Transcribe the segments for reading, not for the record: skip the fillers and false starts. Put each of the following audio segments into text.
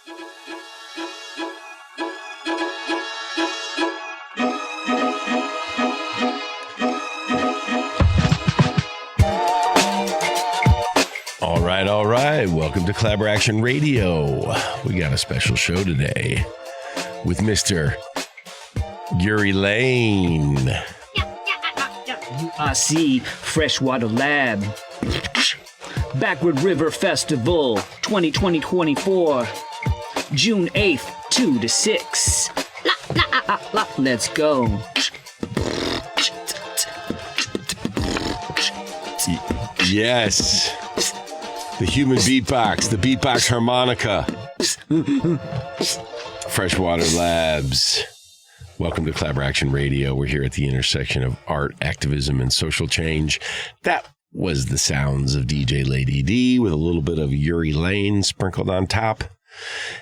All right. Welcome to Collaboraction Radio. We got a special show today with Mr. Yuri Lane. URC Freshwater Lab. Backward River Festival 2024. June 8th, 2 to 6. Let's go. Yes. The human beatbox, the beatbox harmonica. Freshwater Labs. Welcome to Collaboraction Radio. We're here at the intersection of art, activism, and social change. That was the sounds of DJ Lady D with a little bit of Yuri Lane sprinkled on top.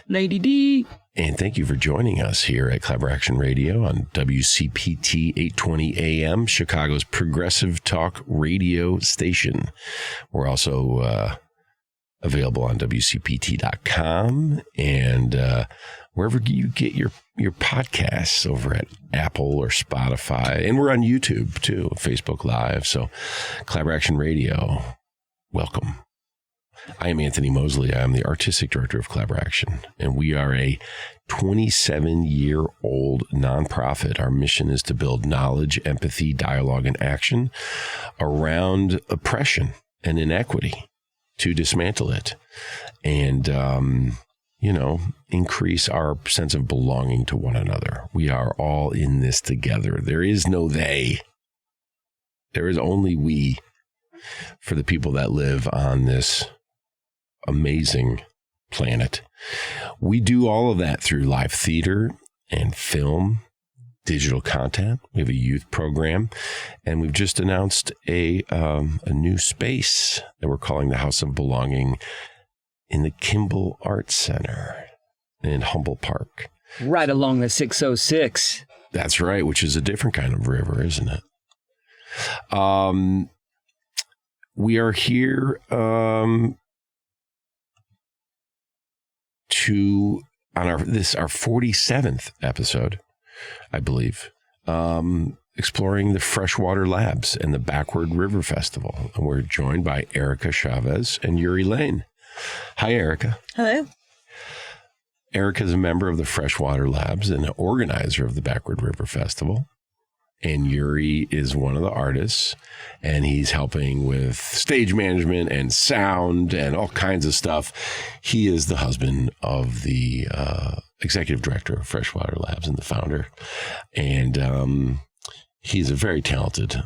Lady D. And thank you for joining us here at Collaboraction Radio on WCPT 820 AM, Chicago's progressive talk radio station. We're also available on WCPT.com and wherever you get your podcasts, over at Apple or Spotify. And we're on YouTube, too, Facebook Live. So Collaboraction Radio, welcome. I am Anthony Mosley. I am the artistic director of Collaboraction, and we are a 27-year-old nonprofit. Our mission is to build knowledge, empathy, dialogue, and action around oppression and inequity, to dismantle it and, increase our sense of belonging to one another. We are all in this together. There is no they. There is only we for the people that live on this amazing planet. We do all of that through live theater and film, digital content. We have a youth program, and we've just announced a new space that we're calling the House of Belonging in the Kimball Arts Center in Humboldt Park. Right along the 606. That's right, which is a different kind of river, isn't it? We are here on our 47th episode, I believe, exploring the Freshwater Labs and the Backward River Festival. And we're joined by Erika Chavez and Yuri Lane. Hi, Erika. Hello. Erika is a member of the Freshwater Labs and an organizer of the Backward River Festival. And Yuri is one of the artists, and he's helping with stage management and sound and all kinds of stuff. He is the husband of the executive director of Freshwater Labs and the founder. And he's a very talented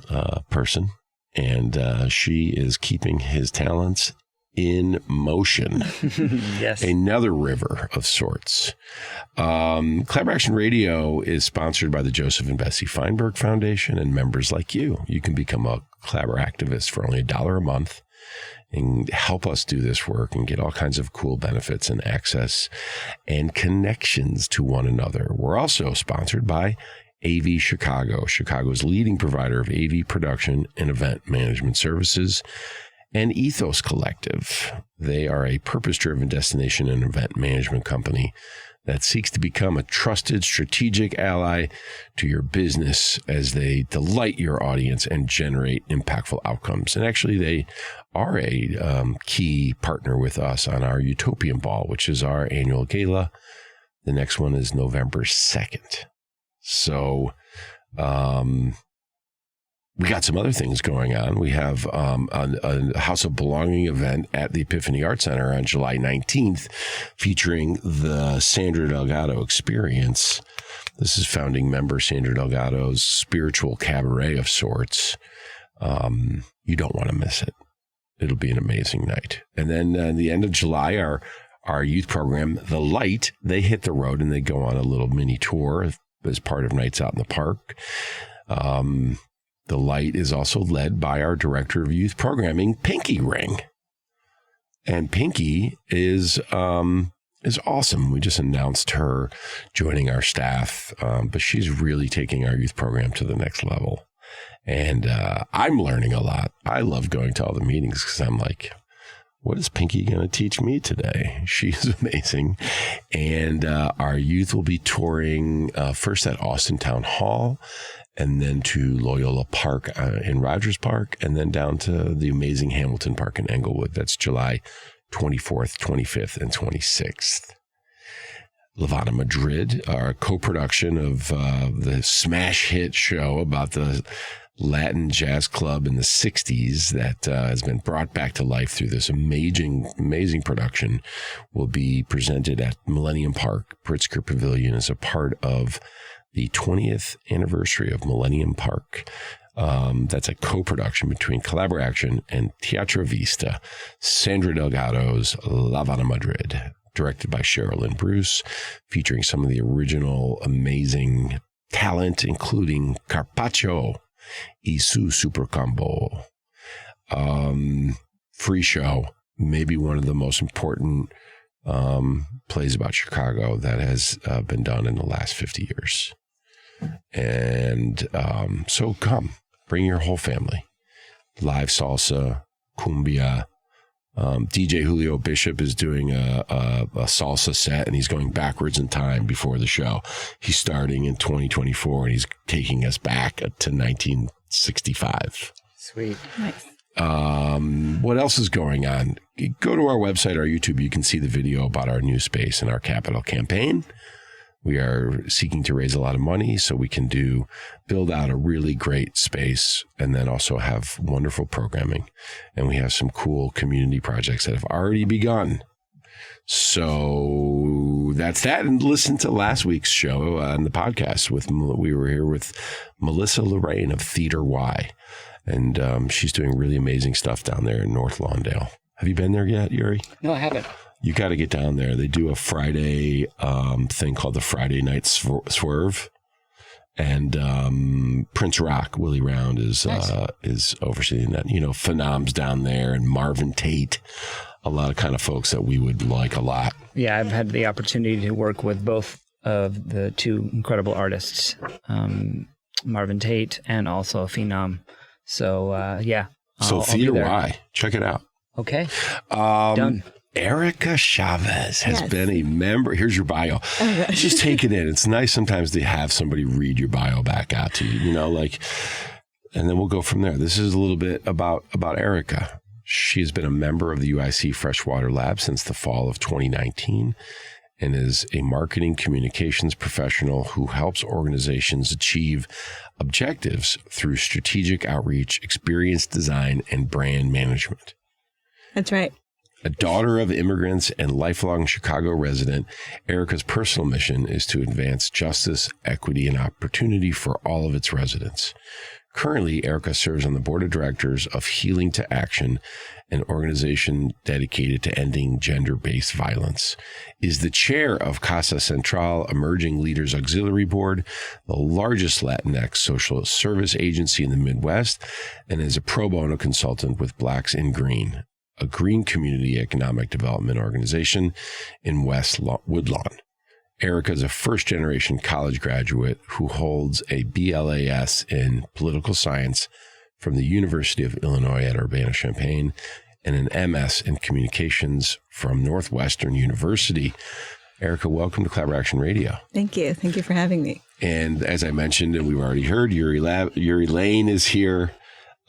person, and she is keeping his talents in motion. Yes. Another river of sorts. Collaboration Radio is sponsored by the Joseph and Bessie Feinberg Foundation and members like you. You can become a Collaborativist for only $1 a month and help us do this work and get all kinds of cool benefits and access and connections to one another. We're also sponsored by AV Chicago, Chicago's leading provider of AV production and event management services, and Ethos Collective. They are a purpose-driven destination and event management company that seeks to become a trusted strategic ally to your business as they delight your audience and generate impactful outcomes. And actually, they are a key partner with us on our Utopian Ball, which is our annual gala. The next one is November 2nd. So, we got some other things going on. We have a House of Belonging event at the Epiphany Art Center on July 19th, featuring the Sandra Delgado Experience. This is founding member Sandra Delgado's spiritual cabaret of sorts. You don't want to miss it. It'll be an amazing night. And then at the end of July, our youth program, The Light, they hit the road and they go on a little mini tour as part of Nights Out in the Park. The Light is also led by our director of youth programming, Pinky Ring. And Pinky is awesome. We just announced her joining our staff, but she's really taking our youth program to the next level. And I'm learning a lot. I love going to all the meetings because I'm like, what is Pinky going to teach me today? She's amazing. And our youth will be touring first at Austin Town Hall, and then to Loyola Park in Rogers Park, and then down to the amazing Hamilton Park in Englewood. That's July 24th, 25th, and 26th. Levana Madrid, our co-production of the smash hit show about the Latin jazz club in the 60s that has been brought back to life through this amazing production, will be presented at Millennium Park Pritzker Pavilion as a part of the 20th anniversary of Millennium Park. That's a co-production between Collaboraction and Teatro Vista, Sandra Delgado's La Habana Madrid, directed by Sherilyn Bruce, featuring some of the original amazing talent, including Carpaccio y su Super Combo. Free show, maybe one of the most important plays about Chicago that has been done in the last 50 years. And so come, bring your whole family. Live salsa, cumbia. DJ Julio Bishop is doing a salsa set, and he's going backwards in time before the show. He's starting in 2024, and he's taking us back to 1965. Sweet. Nice. What else is going on? Go to our website, our YouTube. You can see the video about our new space and our capital campaign. We are seeking to raise a lot of money so we can build out a really great space, and then also have wonderful programming. And we have some cool community projects that have already begun. So that's that. And listen to last week's show on the podcast. We were here with Melissa Lorraine of Theater Y. And she's doing really amazing stuff down there in North Lawndale. Have you been there yet, Yuri? No, I haven't. You got to get down there. They do a Friday thing called the Friday Night Swerve, and Prince Rock, Willie Round is overseeing that. You know, Phenom's down there, and Marvin Tate, a lot of kind of folks that we would like a lot. Yeah, I've had the opportunity to work with both of the two incredible artists, Marvin Tate and also Phenom. So yeah. So Theater Y, check it out. Okay. Done. Erika Chavez has been a member. Here's your bio. Just take it in. It's nice sometimes to have somebody read your bio back out to you, you know, like, and then we'll go from there. This is a little bit about Erika. She has been a member of the UIC Freshwater Lab since the fall of 2019 and is a marketing communications professional who helps organizations achieve objectives through strategic outreach, experience design, and brand management. That's right. A daughter of immigrants and lifelong Chicago resident, Erika's personal mission is to advance justice, equity, and opportunity for all of its residents. Currently, Erika serves on the board of directors of Healing to Action, an organization dedicated to ending gender-based violence, is the chair of Casa Central Emerging Leaders Auxiliary Board, the largest Latinx social service agency in the Midwest, and is a pro bono consultant with Blacks in Green, a green community economic development organization in West Woodlawn. Erika is a first-generation college graduate who holds a BLAS in political science from the University of Illinois at Urbana-Champaign and an MS in communications from Northwestern University. Erika, welcome to Collaboraction Radio. Thank you. Thank you for having me. And as I mentioned, and we've already heard, Yuri Lane is here.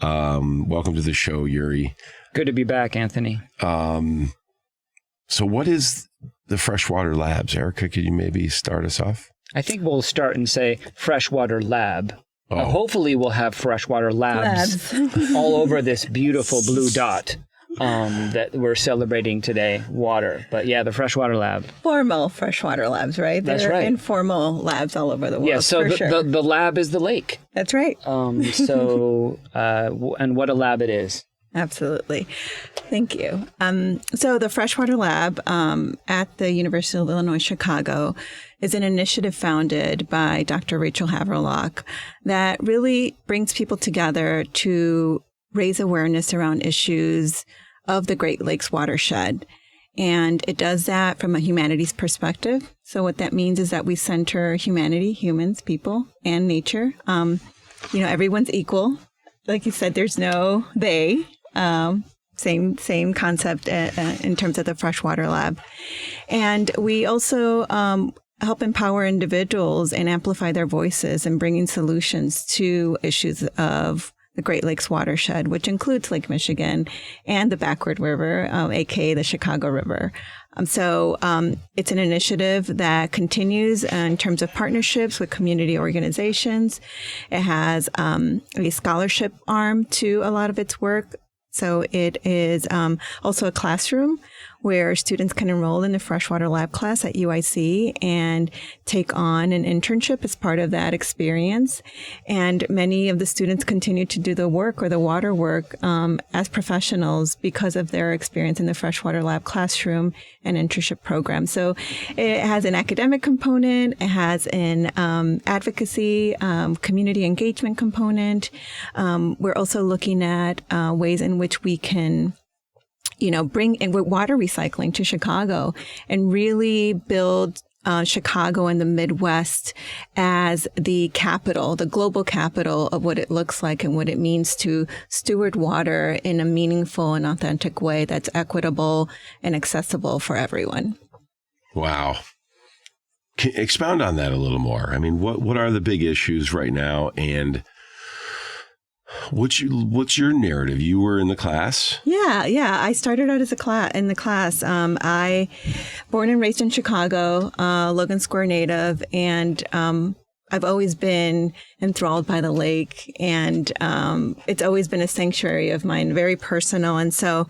Welcome to the show, Yuri. Good to be back, Anthony. So what is the Freshwater Labs? Erika, could you maybe start us off? I think we'll start and say Freshwater Lab. Oh. Hopefully we'll have Freshwater Labs all over this beautiful blue dot that we're celebrating today, water. But yeah, the Freshwater Lab. Formal freshwater labs, right? That's There are right. informal labs all over the world. Yeah, so for sure. the lab is the lake. That's right. And what a lab it is. Absolutely. Thank you. So the Freshwater Lab at the University of Illinois, Chicago is an initiative founded by Dr. Rachel Haverlock that really brings people together to raise awareness around issues of the Great Lakes watershed. And it does that from a humanities perspective. So what that means is that we center humanity, humans, people, and nature. Everyone's equal. Like you said, there's no they. Same concept in terms of the freshwater lab. And we also help empower individuals and amplify their voices in bringing solutions to issues of the Great Lakes watershed, which includes Lake Michigan and the Backward River, aka the Chicago River. So it's an initiative that continues in terms of partnerships with community organizations. It has a scholarship arm to a lot of its work. So it is also a classroom where students can enroll in the freshwater lab class at UIC and take on an internship as part of that experience. And many of the students continue to do the work or the water work as professionals because of their experience in the freshwater lab classroom and internship program. So it has an academic component. It has an advocacy, community engagement component. We're also looking at ways in which we can bring in water recycling to Chicago and really build Chicago and the Midwest as the capital, the global capital of what it looks like and what it means to steward water in a meaningful and authentic way that's equitable and accessible for everyone. Wow. Expound on that a little more. I mean, what are the big issues right now, and what's your narrative? You were in the class? Yeah. I started out as in the class. I born and raised in Chicago, Logan Square native, and I've always been enthralled by the lake, and it's always been a sanctuary of mine, very personal. And so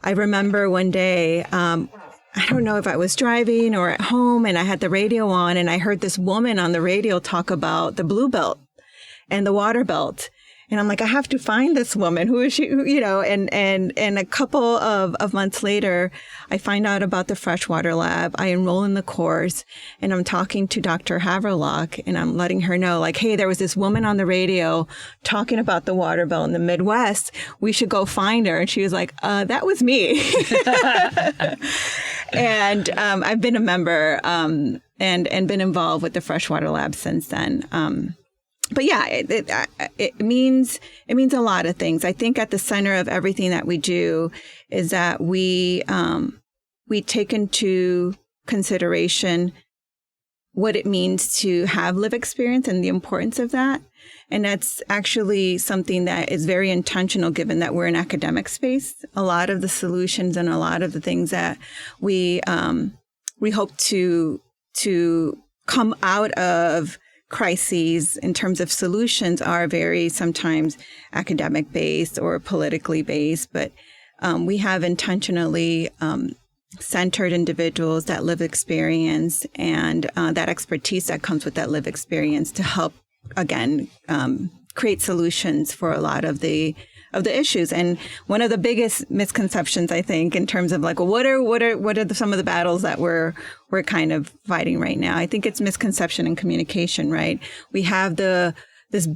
I remember one day, I don't know if I was driving or at home, and I had the radio on, and I heard this woman on the radio talk about the Blue Belt and the Water Belt. And I'm like, I have to find this woman. Who is she? And a couple of months later, I find out about the freshwater lab. I enroll in the course, and I'm talking to Dr. Haverlock, and I'm letting her know, like, hey, there was this woman on the radio talking about the water belt in the Midwest. We should go find her. And she was like, that was me. And I've been a member and been involved with the freshwater lab since then. But yeah, it means a lot of things. I think at the center of everything that we do is that we take into consideration what it means to have lived experience and the importance of that. And that's actually something that is very intentional, given that we're an academic space. A lot of the solutions and a lot of the things that we hope to come out of crises in terms of solutions are very sometimes academic based or politically based, but we have intentionally centered individuals that live experience and that expertise that comes with that live experience to help, again, create solutions for a lot of the issues. And one of the biggest misconceptions, I think, in terms of like, well, what are some of the battles that we're kind of fighting right now? I think it's misconception and communication, right? We have this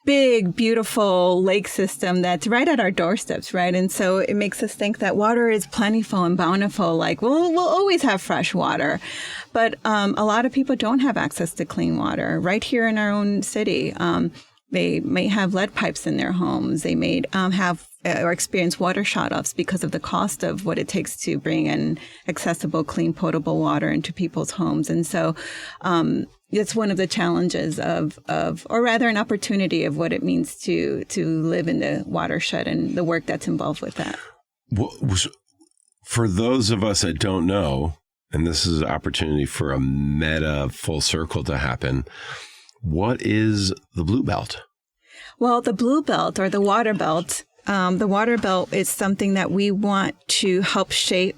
big, beautiful lake system that's right at our doorsteps, right? And so it makes us think that water is plentiful and bountiful. Like, we'll always have fresh water. But a lot of people don't have access to clean water right here in our own city. They may have lead pipes in their homes. They may have or experience water shutoffs because of the cost of what it takes to bring in accessible, clean, potable water into people's homes. And so it's one of the challenges or rather an opportunity of what it means to live in the watershed and the work that's involved with that. For those of us that don't know, and this is an opportunity for a meta full circle to happen, what is the Blue Belt? Well, the Blue Belt or the Water Belt is something that we want to help shape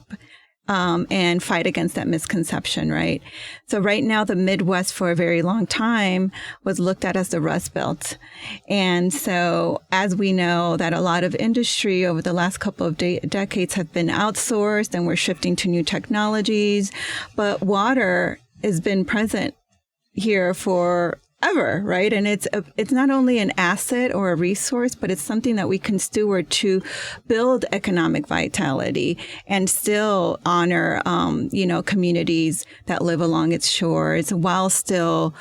and fight against that misconception, right? So right now, the Midwest for a very long time was looked at as the Rust Belt. And so as we know that a lot of industry over the last couple of decades have been outsourced and we're shifting to new technologies, but water has been present here forever, right? And it's not only an asset or a resource, but it's something that we can steward to build economic vitality and still honor, communities that live along its shores while still,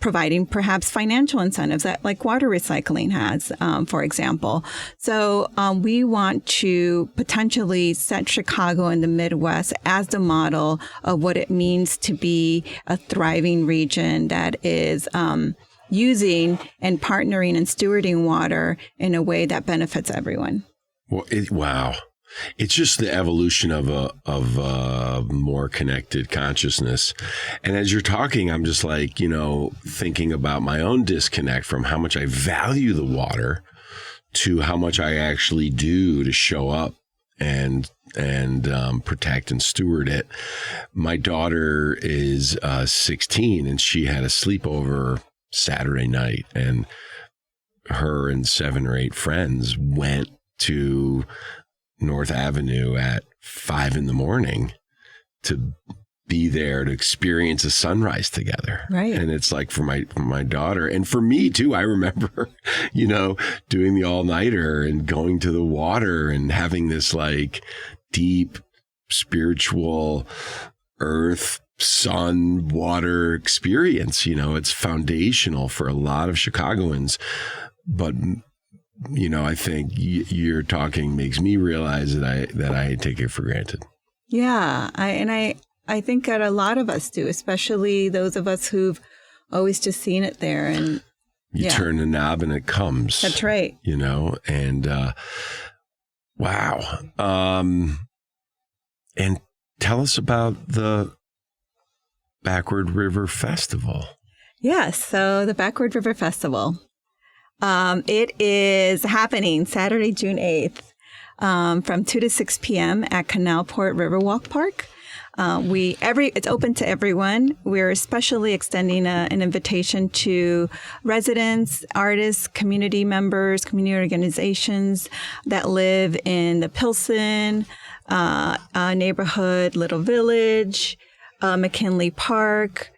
providing perhaps financial incentives that like water recycling has, for example. So we want to potentially set Chicago and the Midwest as the model of what it means to be a thriving region that is using and partnering and stewarding water in a way that benefits everyone. Well, wow. It's just the evolution of a more connected consciousness. And as you're talking, I'm just like, thinking about my own disconnect from how much I value the water to how much I actually do to show up and protect and steward it. My daughter is 16, and she had a sleepover Saturday night, and her and 7 or 8 friends went to North Avenue at 5 a.m. to be there to experience a sunrise together. Right. And it's like for my daughter and for me too, I remember, doing the all-nighter and going to the water and having this like deep spiritual earth, sun, water experience. It's foundational for a lot of Chicagoans. But I think you're talking makes me realize that I take it for granted. Yeah, I think that a lot of us do, especially those of us who've always just seen it there. And you turn the knob and it comes. That's right. And wow. And tell us about the Backward River Festival. Yes, so the Backward River Festival. It is happening Saturday, June 8th, from 2 to 6 p.m. at Canalport Riverwalk Park. It's open to everyone. We're especially extending an invitation to residents, artists, community members, community organizations that live in the Pilsen neighborhood, Little Village, McKinley Park.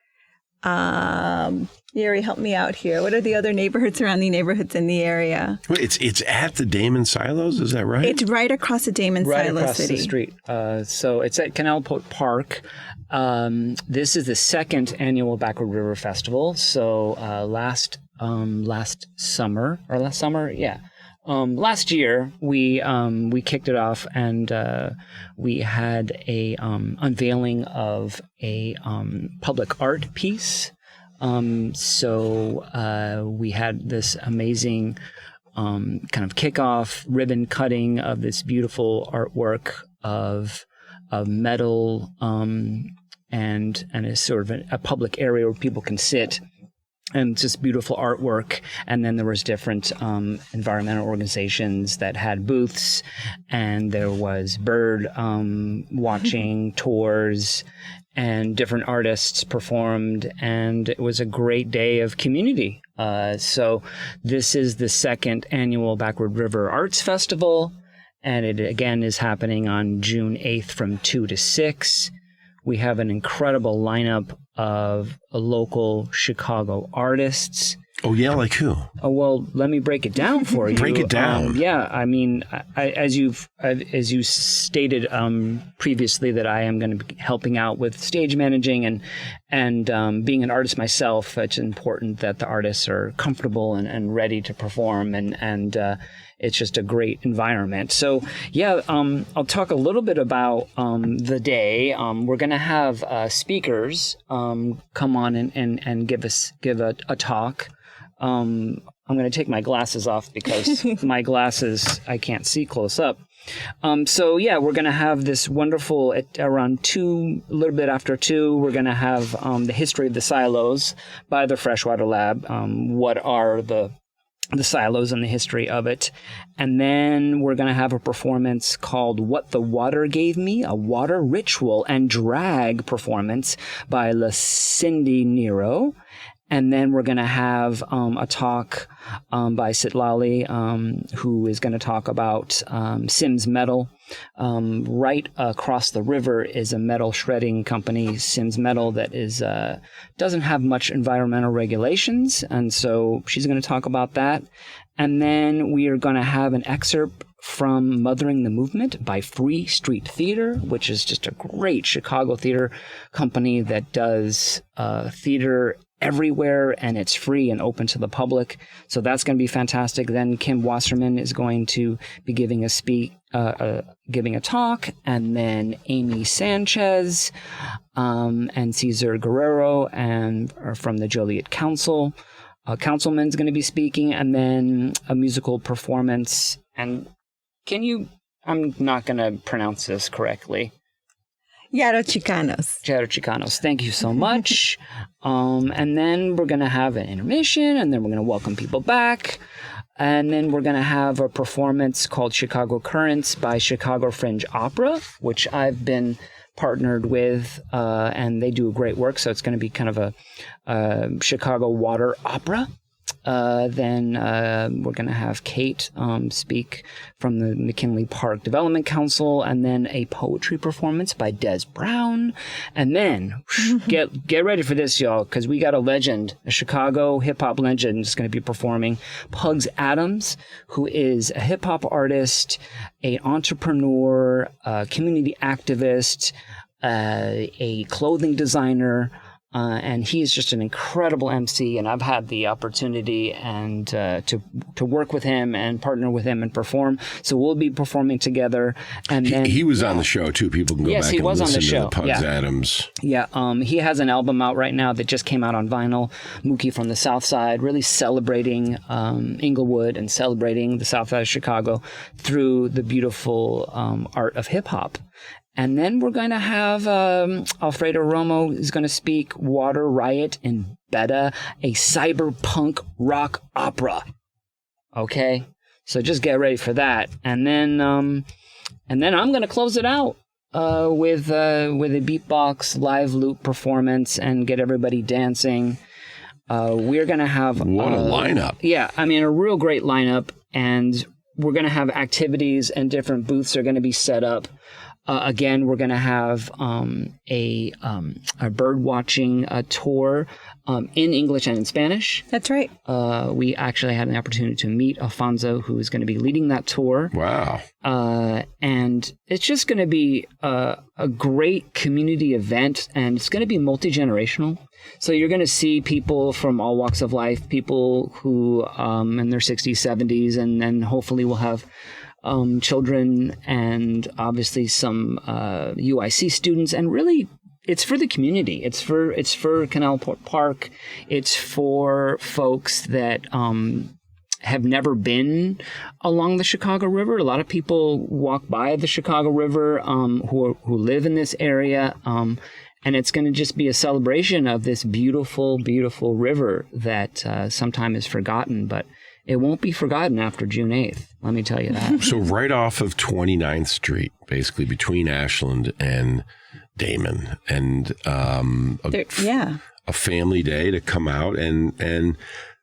Yuri, help me out here. What are the other surrounding neighborhoods in the area? Wait, it's at the Damon Silos, is that right? It's right across the Damon Silo City. Right across the street. So it's at Canalport Park. This is the second annual Backward River Festival. So last year we kicked it off, and we had a unveiling of a public art piece. So we had this amazing kind of kickoff ribbon cutting of this beautiful artwork of metal and a sort of a public area where people can sit. And just beautiful artwork. And then there was different environmental organizations that had booths, and there was bird watching tours, and different artists performed, and it was a great day of community. So this is the second annual Backward River Arts Festival, and it again is happening on June 8th from 2 to 6. We have an incredible lineup of local Chicago artists. Oh, yeah, like who? Oh, well, let me break it down for you. Break it down. I mean, as you stated previously, that I am going to be helping out with stage managing and being an artist myself. It's important that the artists are comfortable and ready to perform, and it's just a great environment. So, I'll talk a little bit about the day. We're going to have speakers come on and give a talk. I'm going to take my glasses off because my glasses, I can't see close up. We're going to have this wonderful, at around 2, a little bit after 2, we're going to have the history of the silos by the Freshwater Lab. What are the silos and the history of it. And then we're going to have a performance called What the Water Gave Me, a water ritual and drag performance by Lucindy Nero. And then we're going to have a talk by Sitlali, who is going to talk about Sims Metal. Right across the river is a metal shredding company, Sims Metal, that is doesn't have much environmental regulations, and so she's going to talk about that. And then we are going to have an excerpt from Mothering the Movement by Free Street Theater, which is just a great Chicago theater company that does theater everywhere, and it's free and open to the public. So that's going to be fantastic. Then Kim Wasserman is going to be giving a talk, and then Amy Sanchez and Cesar Guerrero are from the Joliet Council. Councilman's going to be speaking, and then a musical performance. And I'm not going to pronounce this correctly. Yaro Chicanos. Thank you so much. And then we're going to have an intermission, and then we're going to welcome people back. And then we're going to have a performance called Chicago Currents by Chicago Fringe Opera, which I've been partnered with, and they do great work. So it's going to be kind of a Chicago water opera. Then we're going to have Kate speak from the McKinley Park Development Council, and then a poetry performance by Des Brown. And then get ready for this, y'all, because we got a legend, a Chicago hip-hop legend is going to be performing. Pugs Adams, who is a hip-hop artist, an entrepreneur, a community activist, a clothing designer, and he's just an incredible MC, and I've had the opportunity and to work with him and partner with him and perform. So we'll be performing together. And then he was on the show too. People can go back and listen to the Pugs Adams. Yeah, he has an album out right now that just came out on vinyl. Mookie from the South Side, really celebrating Inglewood and celebrating the South Side of Chicago through the beautiful art of hip hop. And then we're going to have Alfredo Romo is going to speak Water Riot in Beta, a cyberpunk rock opera. Okay, so just get ready for that. And then I'm going to close it out with a beatbox live loop performance and get everybody dancing. We're going to have what a lineup! Yeah, I mean a real great lineup, and we're going to have activities and different booths are going to be set up. Again, we're going to have a bird watching tour in English and in Spanish. That's right. We actually had an opportunity to meet Alfonso, who is going to be leading that tour. Wow. And it's just going to be a great community event, and it's going to be multi-generational. So you're going to see people from all walks of life, people who in their 60s, 70s, and then hopefully we'll have children and obviously some UIC students, and really it's for the community. It's for Canal Park. It's for folks that have never been along the Chicago River. A lot of people walk by the Chicago River who live in this area, and it's going to just be a celebration of this beautiful, beautiful river that sometimes is forgotten, but it won't be forgotten after June 8th. Let me tell you that. So right off of 29th Street, basically between Ashland and Damon, and a family day to come out and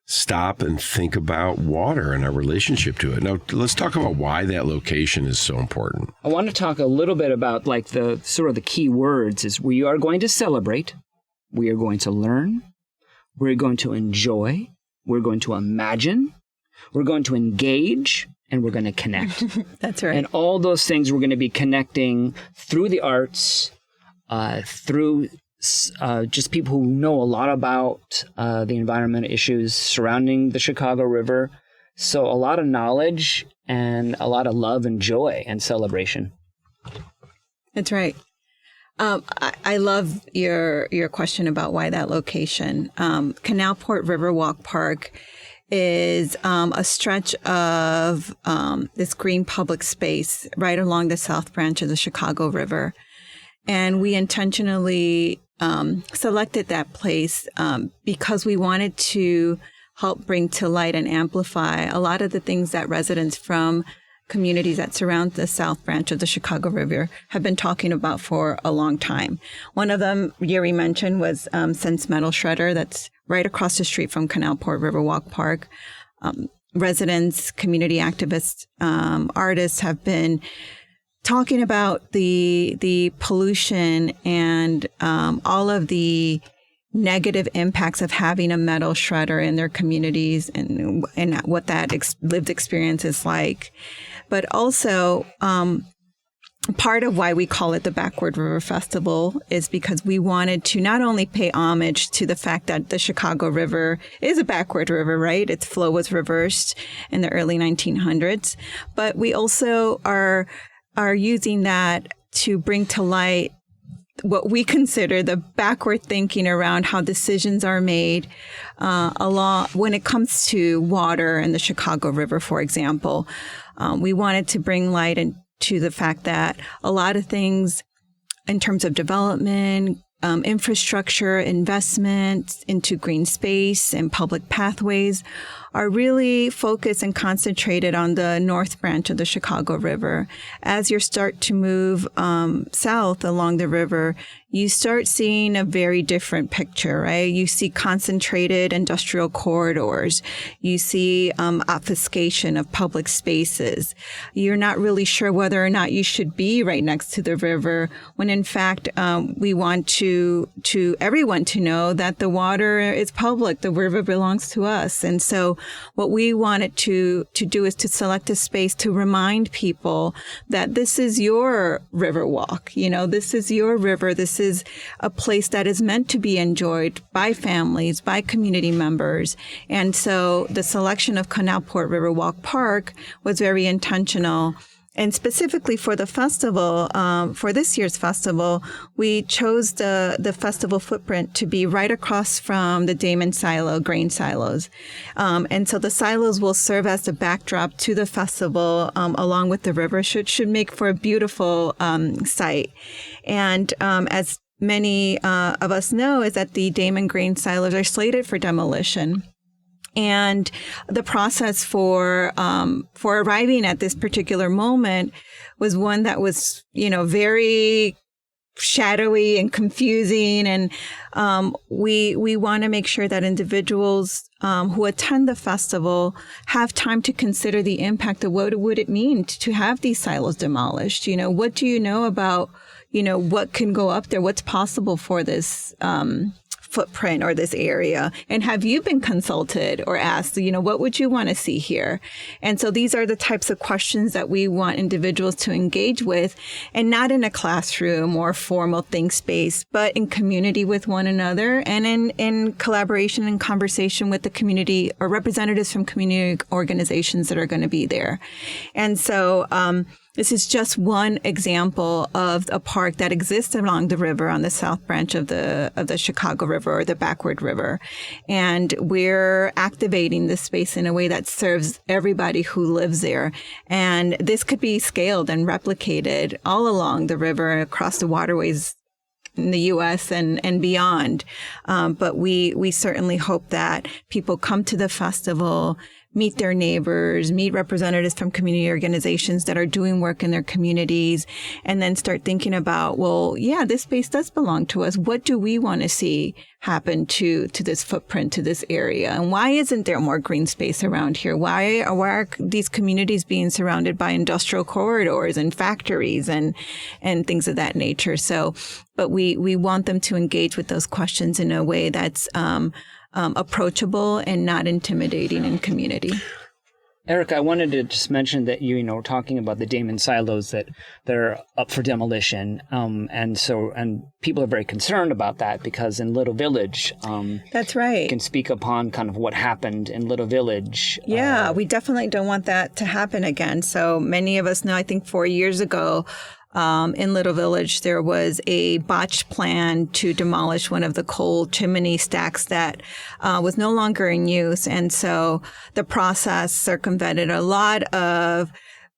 stop and think about water and our relationship to it. Now, let's talk about why that location is so important. I want to talk a little bit about like the sort of the key words is we are going to celebrate, we are going to learn, we're going to enjoy, we're going to imagine, we're going to engage, and we're going to connect. That's right. And all those things we're going to be connecting through the arts, through just people who know a lot about the environmental issues surrounding the Chicago River. So a lot of knowledge and a lot of love and joy and celebration. That's right. I love your question about why that location. Canal Port Riverwalk Park is a stretch of this green public space right along the South Branch of the Chicago River. And we intentionally selected that place because we wanted to help bring to light and amplify a lot of the things that residents from communities that surround the South Branch of the Chicago River have been talking about for a long time. One of them, Yuri mentioned, was Sense Metal Shredder. That's right across the street from Canal Port Riverwalk Park. Residents, community activists, artists have been talking about the pollution and all of the negative impacts of having a metal shredder in their communities and what that lived experience is like. But also, part of why we call it the Backward River Festival is because we wanted to not only pay homage to the fact that the Chicago River is a backward river, right? Its flow was reversed in the early 1900s, but we also are using that to bring to light what we consider the backward thinking around how decisions are made along when it comes to water and the Chicago River, for example. We wanted to bring light to the fact that a lot of things in terms of development, infrastructure, investment into green space and public pathways are really focused and concentrated on the north branch of the Chicago River. As you start to move south along the river, you start seeing a very different picture, right? You see concentrated industrial corridors. You see obfuscation of public spaces. You're not really sure whether or not you should be right next to the river, when in fact we want to everyone to know that the water is public, the river belongs to us. And so what we wanted to do is to select a space to remind people that this is your river walk. You know, this is your river. This is a place that is meant to be enjoyed by families, by community members. And so the selection of Canalport Riverwalk Park was very intentional. And specifically for the festival, for this year's festival, we chose the festival footprint to be right across from the Damon silo, grain silos. And so the silos will serve as the backdrop to the festival, along with the river. Should make for a beautiful site. And as many of us know, is that the Damon grain silos are slated for demolition. And the process for arriving at this particular moment was one that was, very shadowy and confusing. And we want to make sure that individuals who attend the festival have time to consider the impact of what would it mean to have these silos demolished. What do you know about, what can go up there? What's possible for this footprint or this area? And have you been consulted or asked, what would you want to see here? And so these are the types of questions that we want individuals to engage with, and not in a classroom or formal think space, but in community with one another and in collaboration and conversation with the community or representatives from community organizations that are going to be there. And so, this is just one example of a park that exists along the river on the south branch of the Chicago River or the Backward River. And we're activating this space in a way that serves everybody who lives there. And this could be scaled and replicated all along the river, across the waterways in the U.S. and beyond. But we certainly hope that people come to the festival, meet their neighbors, meet representatives from community organizations that are doing work in their communities, and then start thinking about, well, yeah, this space does belong to us. What do we want to see happen to this footprint, to this area? And why isn't there more green space around here? Why are these communities being surrounded by industrial corridors and factories and things of that nature? So, but we want them to engage with those questions in a way that's approachable and not intimidating in community. Erika, I wanted to just mention that you talking about the Damon silos that they're up for demolition, and people are very concerned about that because in Little Village, that's right. You can speak upon kind of what happened in Little Village. Yeah, we definitely don't want that to happen again. So many of us know, I think 4 years ago, in Little Village, there was a botched plan to demolish one of the coal chimney stacks that was no longer in use. And so the process circumvented a lot of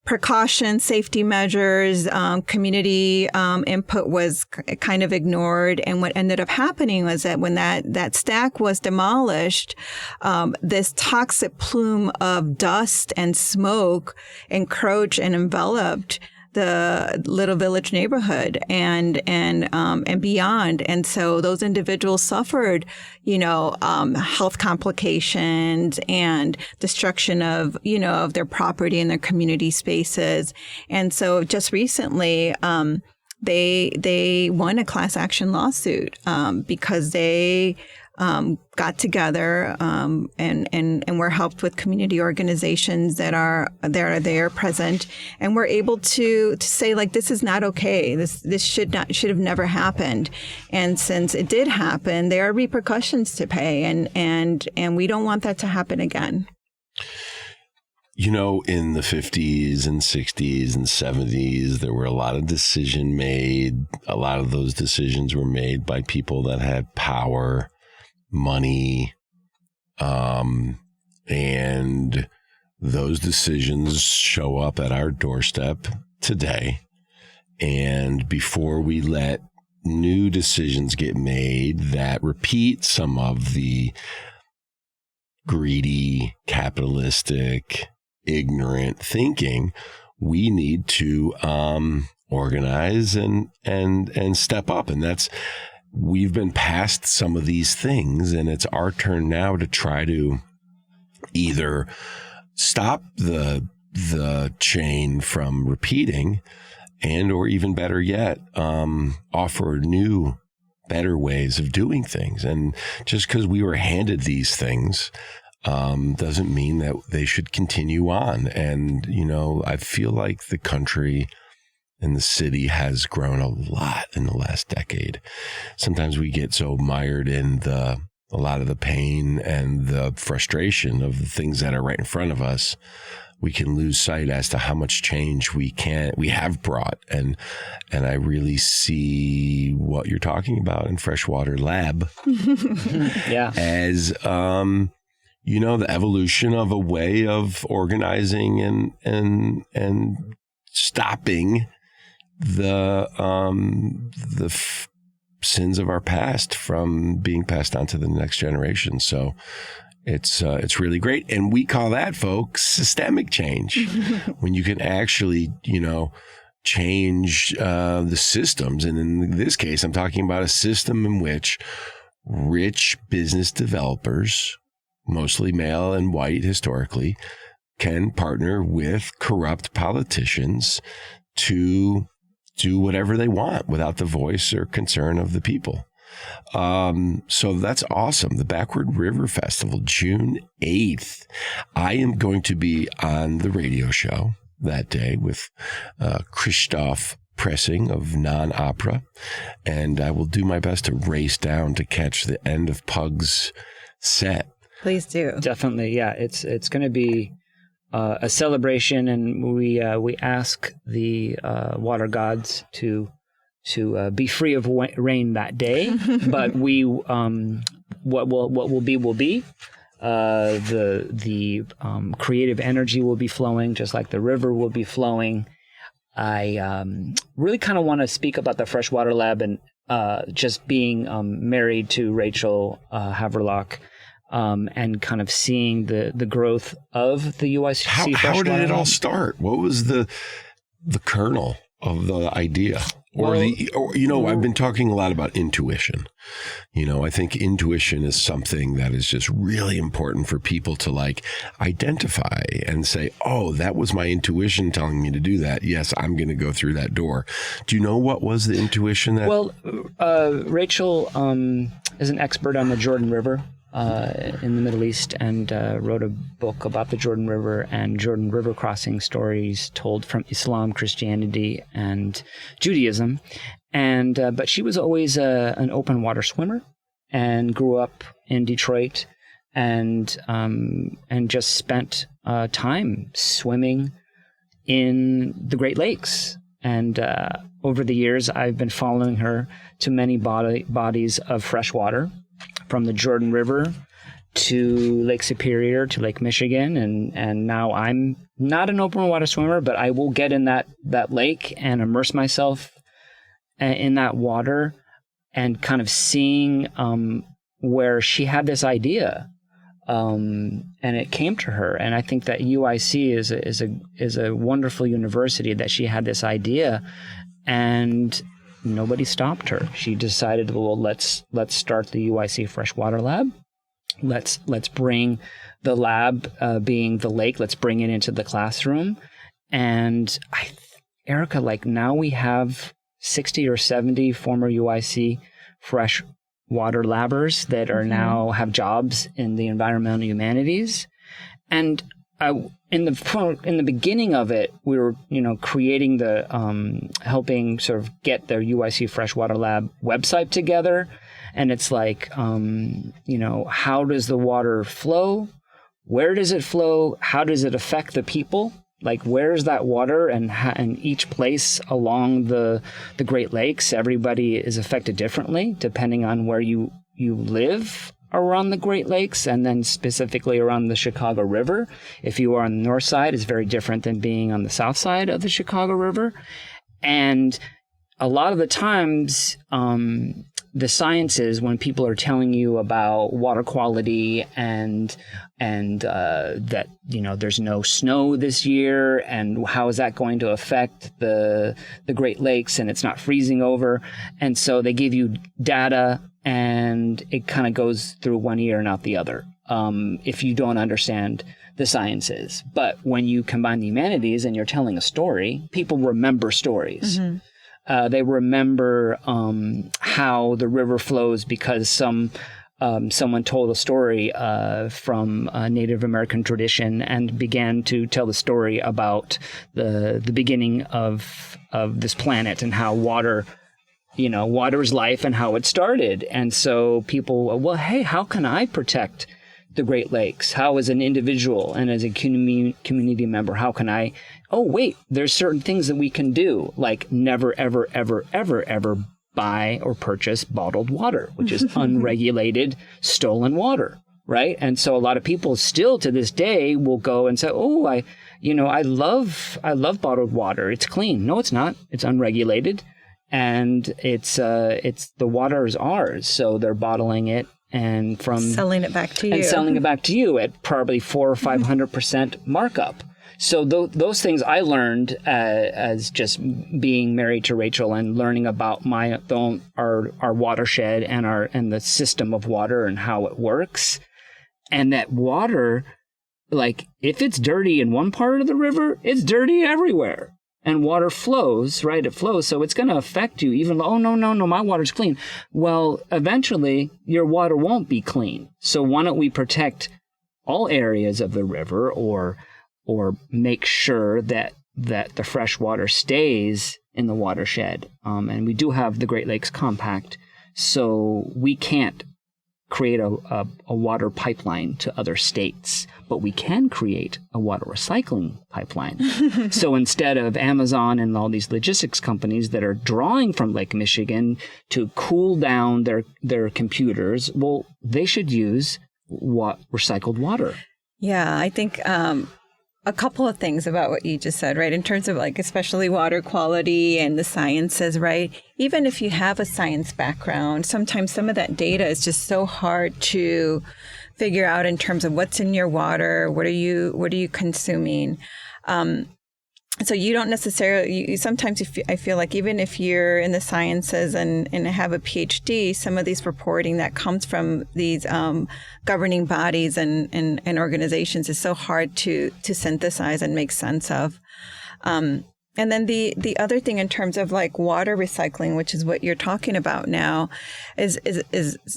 precautions, safety measures, community input was kind of ignored. And what ended up happening was that when that stack was demolished, this toxic plume of dust and smoke encroached and enveloped the Little Village neighborhood and beyond. And so those individuals suffered, health complications and destruction of their property and their community spaces. And so just recently, they won a class action lawsuit, because they got together and we're helped with community organizations that are there present, and we're able to say, like, this is not okay. This should have never happened. And since it did happen, there are repercussions to pay, and we don't want that to happen again. You know, in the 50s and 60s and 70s, there were a lot of decisions made. A lot of those decisions were made by people that had power, money, and those decisions show up at our doorstep today. And before we let new decisions get made that repeat some of the greedy, capitalistic, ignorant thinking, we need to organize and step up. And we've been past some of these things, and it's our turn now to try to either stop the chain from repeating, and or even better yet, offer new, better ways of doing things. And just because we were handed these things doesn't mean that they should continue on. And, you know, I feel like the country and the city has grown a lot in the last decade. Sometimes we get so mired in a lot of the pain and the frustration of the things that are right in front of us, we can lose sight as to how much change we have brought. And I really see what you're talking about in Freshwater Lab yeah. as, you know, the evolution of a way of organizing and stopping the sins of our past from being passed on to the next generation. So it's really great. And we call that, folks, systemic change. When you can actually, you know, change the systems. And in this case, I'm talking about a system in which rich business developers, mostly male and white historically, can partner with corrupt politicians to do whatever they want without the voice or concern of the people. So that's awesome. The Backward River Festival, June 8th. I am going to be on the radio show that day with Christoph Pressing of Non-Opera, and I will do my best to race down to catch the end of Pug's set. Please do. Definitely, yeah. It's going to be a celebration, and we ask the water gods to be free of rain that day. But what will be. The creative energy will be flowing, just like the river will be flowing. I really kind of want to speak about the Freshwater Lab and just being married to Rachel Haverlock. And kind of seeing the growth of the UIC. How did it all start? What was the kernel of the idea? I've been talking a lot about intuition. You know, I think intuition is something that is just really important for people to like identify and say, oh, that was my intuition telling me to do that. Yes, I'm going to go through that door. Do you know what was the intuition that? Well, Rachel is an expert on the Jordan River. In the Middle East, and wrote a book about the Jordan River and Jordan River crossing stories told from Islam, Christianity, and Judaism. And but she was always an open water swimmer and grew up in Detroit and just spent time swimming in the Great Lakes. And over the years, I've been following her to many bodies of fresh water, from the Jordan River to Lake Superior to Lake Michigan. And now I'm not an open water swimmer, but I will get in that lake and immerse myself in that water and kind of seeing where she had this idea. And it came to her. And I think that UIC is a wonderful university that she had this idea, and nobody stopped her. She decided, well, let's start the UIC Freshwater Lab. Let's bring the lab, being the lake, let's bring it into the classroom. And Erika, like now we have 60 or 70 former UIC fresh water labbers that are now have jobs in the environmental humanities. And in the beginning of it, we were, creating the, helping sort of get their UIC Freshwater Lab website together. And it's like, how does the water flow? Where does it flow? How does it affect the people? Like, where's that water? And each place along the Great Lakes, everybody is affected differently depending on where you live around the Great Lakes, and then specifically around the Chicago River. If you are on the north side, it's very different than being on the south side of the Chicago River. And a lot of the times, the sciences, when people are telling you about water quality and that, there's no snow this year, and how is that going to affect the Great Lakes, and it's not freezing over. And so they give you data, and it kind of goes through one ear and out the other, if you don't understand the sciences. But when you combine the humanities and you're telling a story, people remember stories. Mm-hmm. They remember how the river flows because someone told a story from a Native American tradition and began to tell the story about the beginning of this planet and how water is life and how it started. And so people, well, hey, how can I protect the Great Lakes? How, as an individual and as a community member, how can I? Oh, wait, there's certain things that we can do, like never, ever, ever, ever, ever buy or purchase bottled water, which is unregulated, stolen water, right? And so a lot of people still to this day will go and say, oh, I love bottled water. It's clean. No, it's not. It's unregulated. And it's the water is ours. So they're bottling it and selling it back to you at probably 400 or 500% markup. So those things I learned as just being married to Rachel and learning about our watershed and the system of water and how it works, and that water, like if it's dirty in one part of the river, it's dirty everywhere. And water flows, right? It flows, so it's going to affect you. Even though, oh no, my water's clean. Well, eventually your water won't be clean. So why don't we protect all areas of the river, or make sure that the fresh water stays in the watershed. And we do have the Great Lakes Compact, so we can't create a water pipeline to other states, but we can create a water recycling pipeline. So instead of Amazon and all these logistics companies that are drawing from Lake Michigan to cool down their computers, well, they should use recycled water. Yeah, I think a couple of things about what you just said, right? In terms of like, especially water quality and the sciences, right? Even if you have a science background, sometimes some of that data is just so hard to figure out in terms of what's in your water, what are you consuming? So you don't necessarily, sometimes I feel like even if you're in the sciences and have a PhD, some of these reporting that comes from these governing bodies and organizations is so hard to synthesize and make sense of. And then the other thing in terms of like water recycling, which is what you're talking about now, is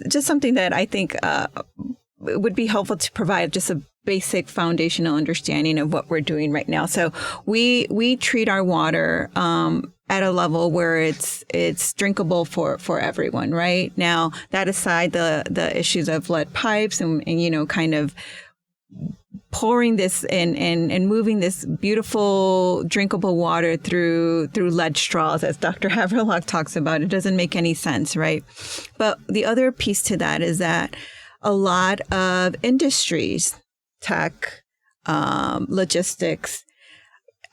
just something that I think would be helpful to provide just a basic foundational understanding of what we're doing right now. So we treat our water at a level where it's drinkable for everyone, right? Now, that aside, the issues of lead pipes and kind of pouring this and moving this beautiful drinkable water through lead straws, as Dr. Haverlock talks about, it doesn't make any sense, right? But the other piece to that is that a lot of industries, tech, logistics,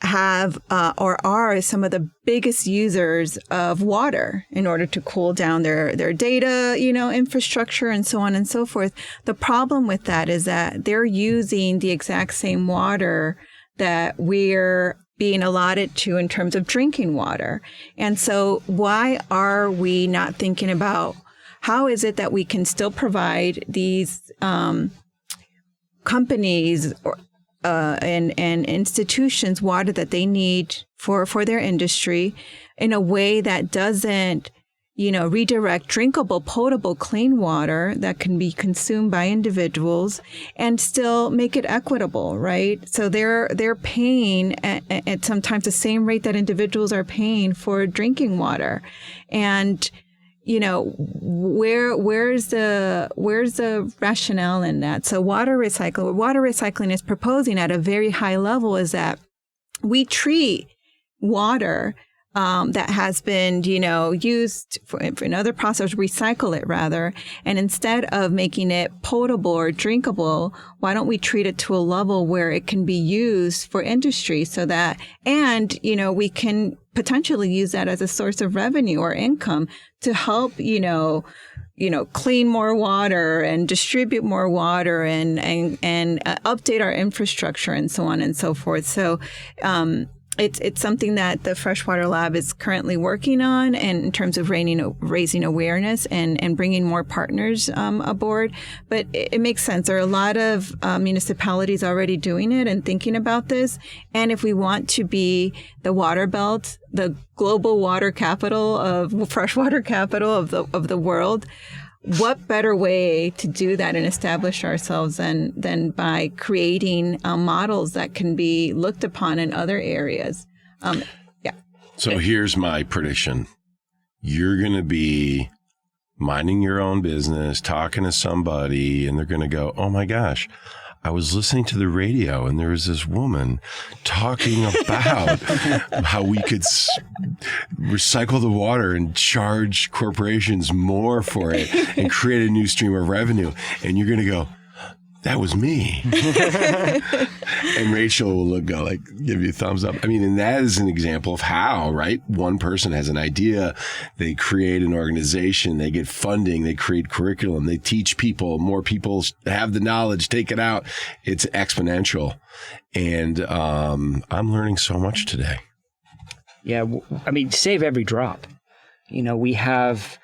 have or are some of the biggest users of water in order to cool down their data, infrastructure and so on and so forth. The problem with that is that they're using the exact same water that we're being allotted to in terms of drinking water. And so why are we not thinking about how is it that we can still provide these companies and institutions water that they need for their industry in a way that doesn't, redirect drinkable, potable, clean water that can be consumed by individuals and still make it equitable, right? So they're paying at sometimes the same rate that individuals are paying for drinking water. And, where's the rationale in that? So what water recycling is proposing at a very high level is that we treat water that has been, used for another process, recycle it rather. And instead of making it potable or drinkable, why don't we treat it to a level where it can be used for industry so that, and, we can potentially use that as a source of revenue or income to help, clean more water and distribute more water and update our infrastructure and so on and so forth. So, it's something that the Freshwater Lab is currently working on, and in terms of raising awareness and bringing more partners aboard. But it makes sense. There are a lot of municipalities already doing it and thinking about this. And if we want to be the water belt, the global water capital freshwater capital of the world, what better way to do that and establish ourselves than by creating models that can be looked upon in other areas? So here's my prediction. You're going to be minding your own business, talking to somebody, and they're going to go, oh my gosh, I was listening to the radio and there was this woman talking about how we could recycle the water and charge corporations more for it and create a new stream of revenue. And you're going to go, that was me. And Rachel will give you a thumbs up. I mean, and that is an example of how, right? One person has an idea. They create an organization. They get funding. They create curriculum. They teach people. More people have the knowledge. Take it out. It's exponential. And I'm learning so much today. Yeah. I mean, save every drop. We have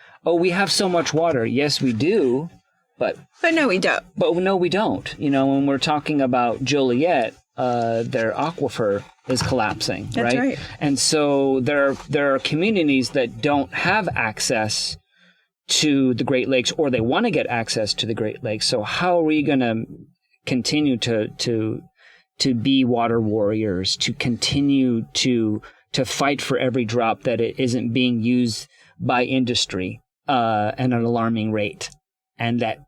so much water. Yes, we do. But no, we don't. But no, we don't. When we're talking about Joliet, their aquifer is collapsing, right? That's right. And so there are communities that don't have access to the Great Lakes, or they want to get access to the Great Lakes. So how are we going to continue to be water warriors, to continue to fight for every drop that it isn't being used by industry at an alarming rate? And that,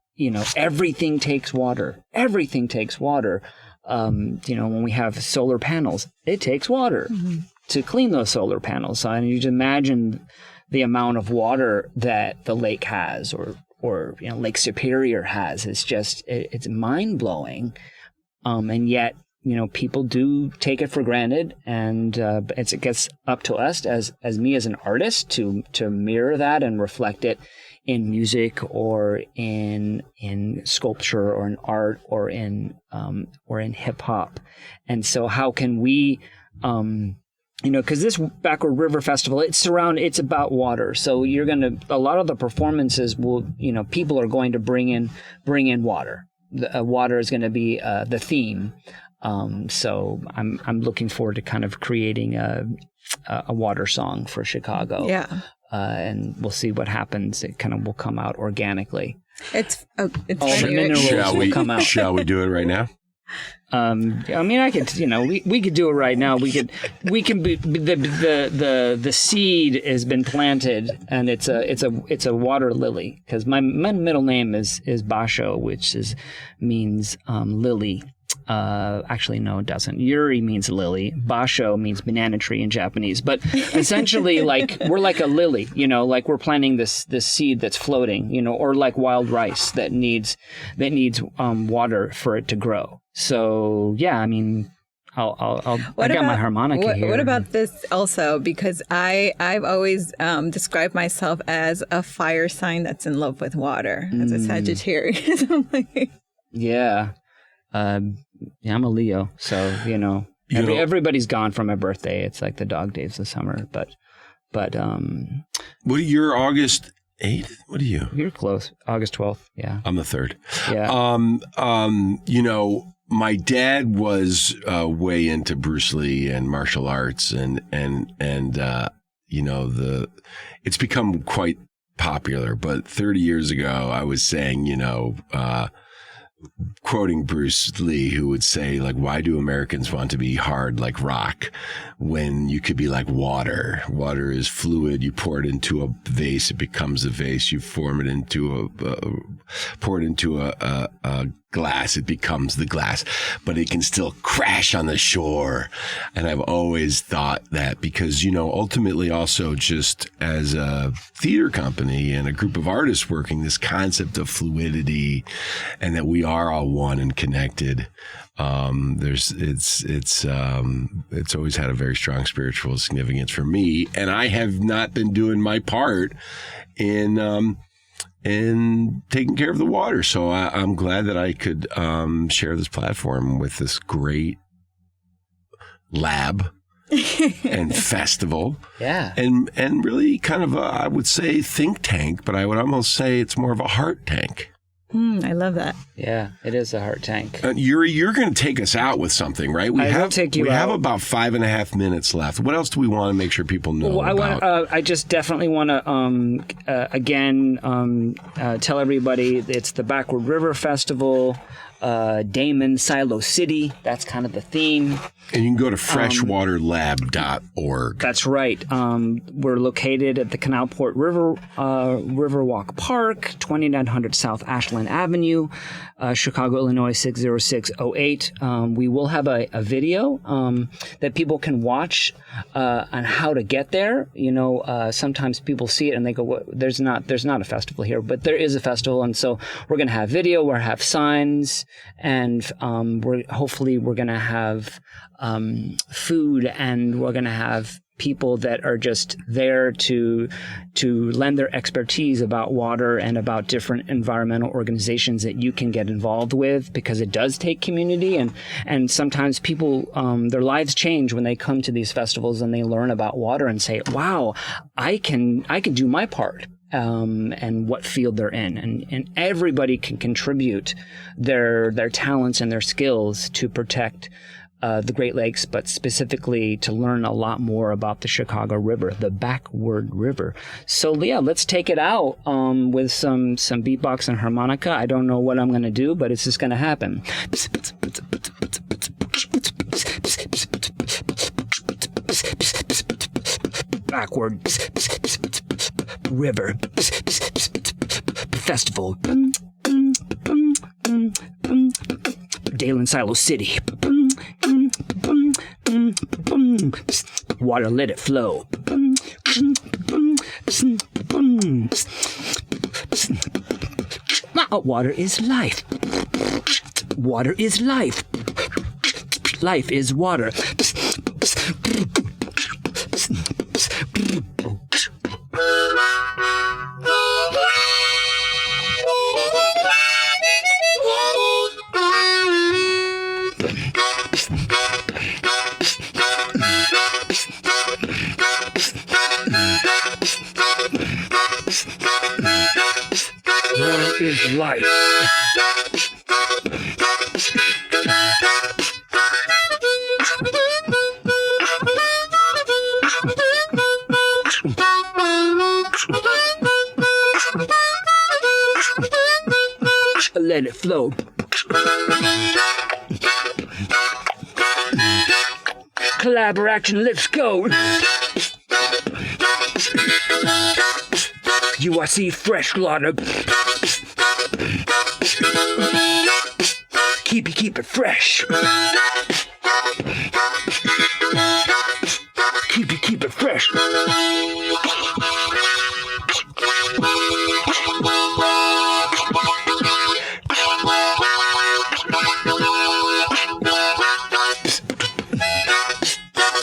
everything takes water. Everything takes water. When we have solar panels, it takes water to clean those solar panels. So you just imagine the amount of water that the lake has or Lake Superior has. It's mind blowing. And yet, people do take it for granted, and it gets up to us as me as an artist to mirror that and reflect it in music or in sculpture or in art or in hip hop. And so how can we, because this Backward River Festival, it's about water. So a lot of the performances will, people are going to bring in water. Water is going to be the theme. So I'm looking forward to kind of creating a water song for Chicago. Yeah. And we'll see what happens. It kind of will come out organically. It's all the minerals will come out. Shall we do it right now? I mean, I could, we could do it right now. We can be the seed has been planted, and it's a water lily, because my middle name is Basho, which means lily. Actually, no, it doesn't. Yuri means lily. Basho means banana tree in Japanese. But essentially, we're like a lily, like we're planting this seed that's floating, or like wild rice that needs water for it to grow. So yeah, I mean, I got my harmonica here. What about this also? Because I've always described myself as a fire sign that's in love with water, as a Sagittarius. Yeah. I'm a Leo, so everybody's gone for my birthday. It's like the dog days of summer, but what are your August 8th? What are you? You're close. August 12th. Yeah, I'm the 3rd. Yeah. My dad was way into Bruce Lee and martial arts, and it's become quite popular, but 30 years ago, I was saying, quoting Bruce Lee, who would say, like, why do Americans want to be hard like rock when you could be like water? Water is fluid. You pour it into a vase, it becomes a vase. You pour it into a glass, it becomes the glass, but it can still crash on the shore. And I've always thought that because, ultimately also just as a theater company and a group of artists working, this concept of fluidity and that we are all one and connected. It's always had a very strong spiritual significance for me. And I have not been doing my part in taking care of the water. So I'm glad that I could share this platform with this great lab and festival. Yeah. And really kind of I would say think tank, but I would almost say it's more of a heart tank. I love that. Yeah, it is a heart tank. Yuri, you're going to take us out with something, right? We have about 5.5 minutes left. What else do we want to make sure people know about? I just definitely want to, tell everybody it's the Backward River Festival, Damon, Silo City. That's kind of the theme. And you can go to freshwaterlab.org. That's right. We're located at the Canalport Riverwalk Park, 2900 South Ashland Avenue, Chicago, Illinois 60608. We will have a video that people can watch on how to get there. Sometimes people see it and they go, "What? There's not a festival here," but there is a festival, and so we're going to have video, we're going to have signs, and we're going to have food, and we're going to have people that are just there to lend their expertise about water and about different environmental organizations that you can get involved with, because it does take community, and sometimes people their lives change when they come to these festivals and they learn about water and say, wow, I can do my part. And what field they're in, and everybody can contribute their talents and their skills to protect the Great Lakes, but specifically to learn a lot more about the Chicago River, the Backward River. So yeah, let's take it out with some beatbox and harmonica. I don't know what I'm going to do, but it's just going to happen. Backward River Festival, Dale and Silo City. Water, let it flow. Water is life. Water is life. Life is water. Water is life. Let it flow. Collaboration, let's go. UIC fresh water. Keep it fresh. Keep it fresh.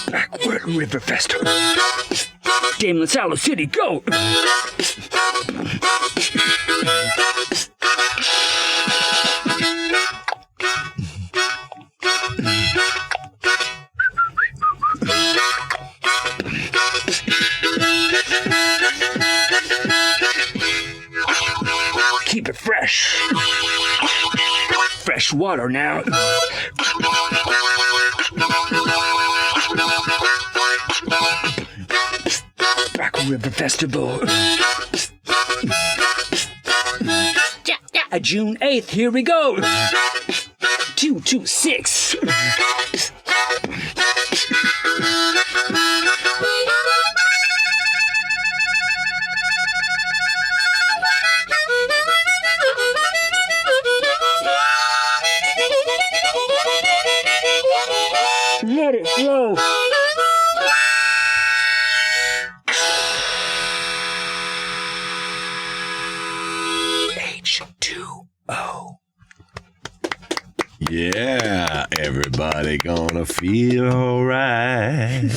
Backward River Festival. Daimler, Salo City, go! Keep it fresh. Fresh water now. Backward River Festival. June 8th, here we go. 226. Let it flow. H2O. Yeah, everybody gonna feel all right.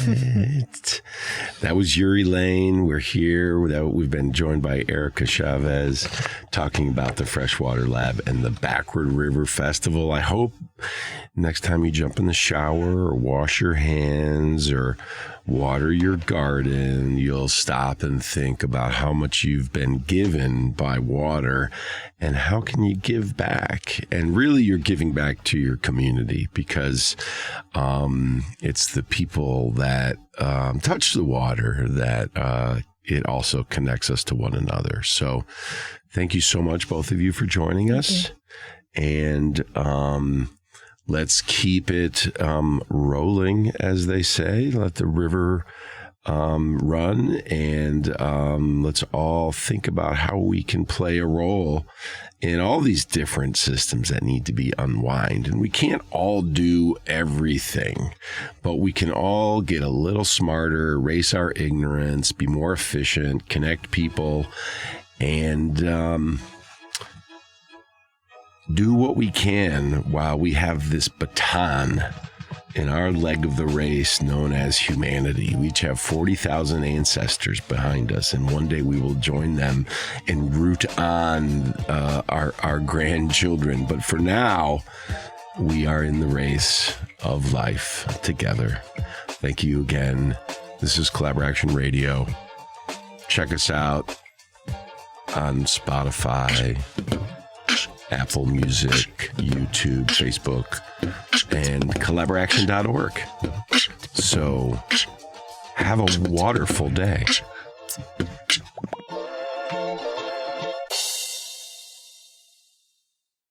That was Yuri Lane. We're here. We've been joined by Erika Chavez talking about the Freshwater Lab and the Backward River Festival. I hope next time you jump in the shower or wash your hands or water your garden, you'll stop and think about how much you've been given by water and how can you give back. And really, you're giving back to your community because it's the people that touch the water that it also connects us to one another. So thank you so much, both of you, for joining us. And let's keep it rolling, as they say. Let the river run, and let's all think about how we can play a role in all these different systems that need to be unwind. And we can't all do everything, but we can all get a little smarter, erase our ignorance, be more efficient, connect people, and do what we can while we have this baton in our leg of the race known as humanity. We each have 40,000 ancestors behind us, and one day we will join them and root on our grandchildren. But for now, we are in the race of life together. Thank you again. This is Collaboraction Radio. Check us out on Spotify, Apple Music, YouTube, Facebook, and collaboraction.org. So have a waterful day.